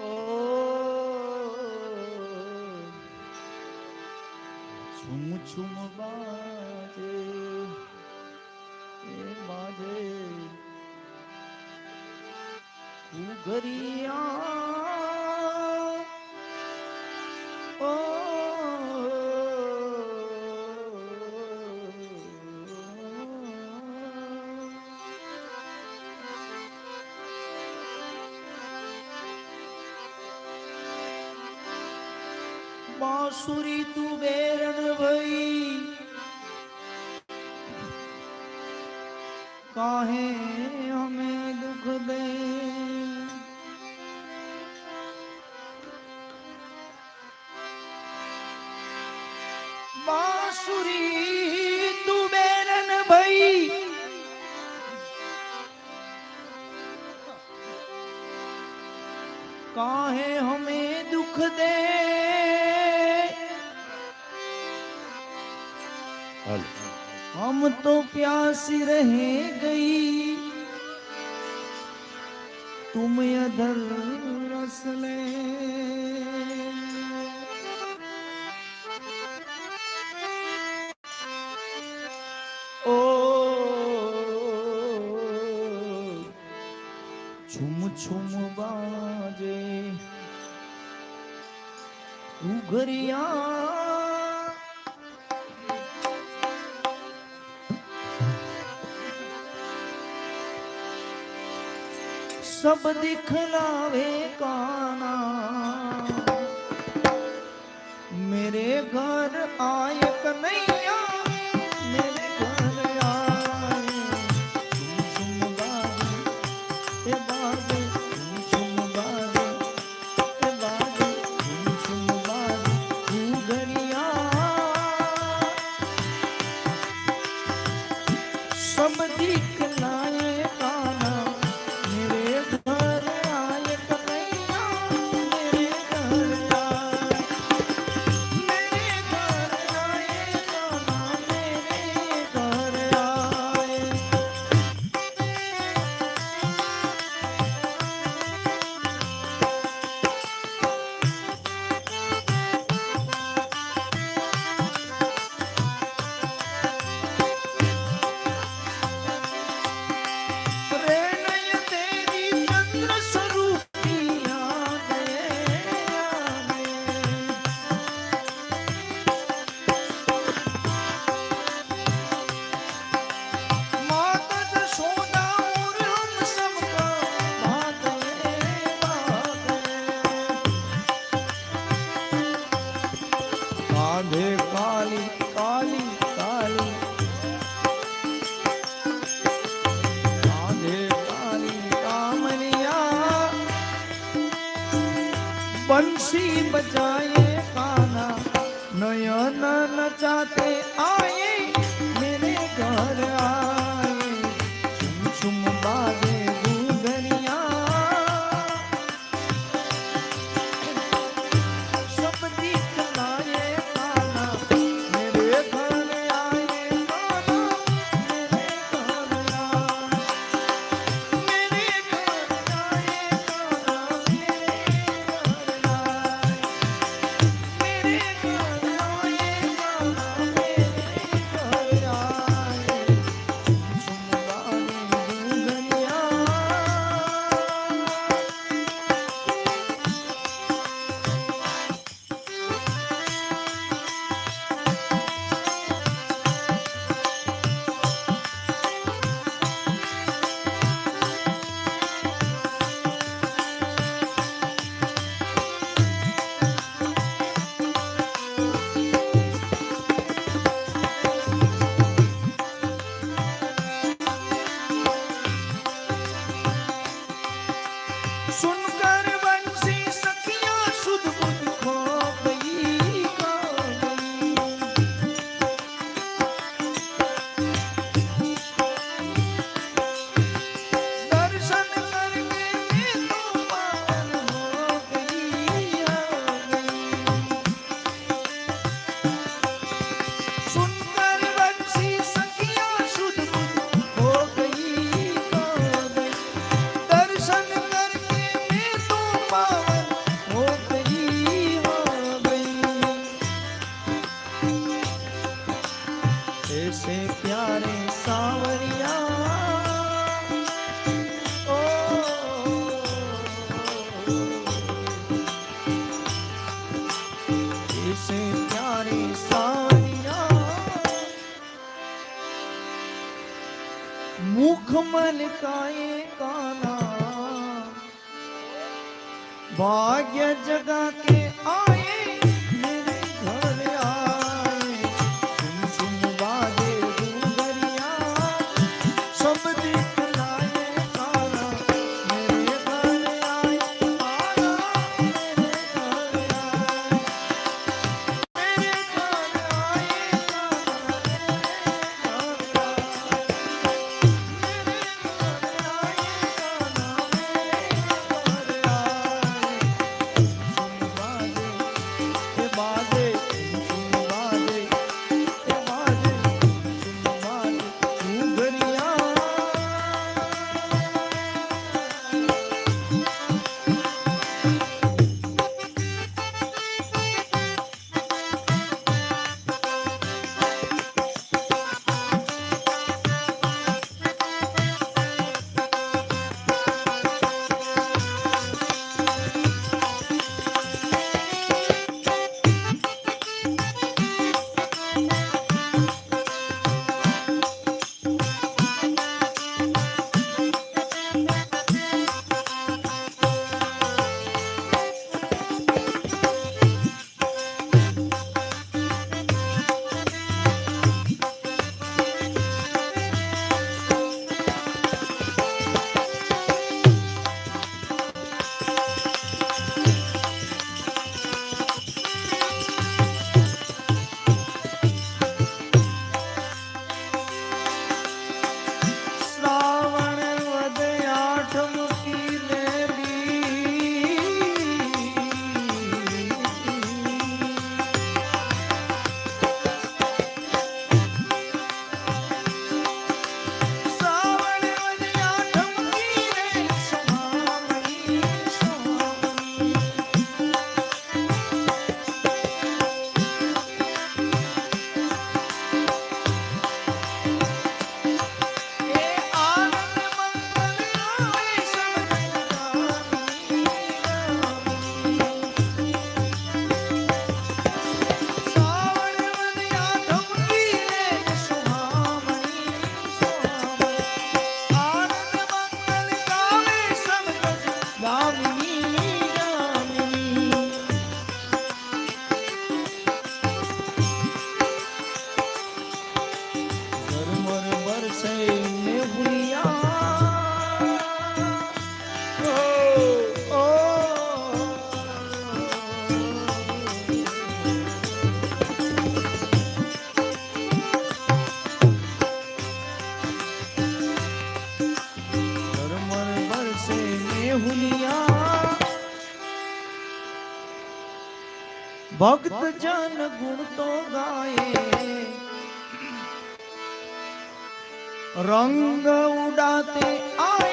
ઓ છુમ છુમ બાજે એ બાજે ઘુઘરિયા ઓ बांसुरी तू बेरन भई काहे हमें दुख दे बांसुरी तू बेरन भई काहे हमें दुख दे हम तो प्यासी रह गई तुम अधर रस ले ओ छुम छुम बाजे घुघरिया सब दिखलावे काना मेरे घर आए कन्हैया मेरे घर आए झुम झुम बाजे ए बाजे झुम झुम बाजे ए बाजे झुम झुम बाजे घुघरिया सब दिखलाए काना काली काली काली कांधे काली कामनिया बंसी बजाए काना नयन नचाते आए मेरे घर आए झुम झुम बाजे घुघरिया सब दिखलाए काना मेरे घर आए काना मेरे घर आए मेरे घर आए काना मेरे घर आए मेरे घर आए काना मेरे घर आए झुम बाजे घुघरिया ऐसे प्यारे सावरिया मुख मलकाए काना भाग्य जगा के आए मेरे घर आए सुन सुन बाजे डूंगरिया सब दिखलाए काना मेरे घर आए काना मेरे घर आए मेरे घर आए काना मेरे घर आए भक्त जन गुण तो गाए रंग उड़ाते आए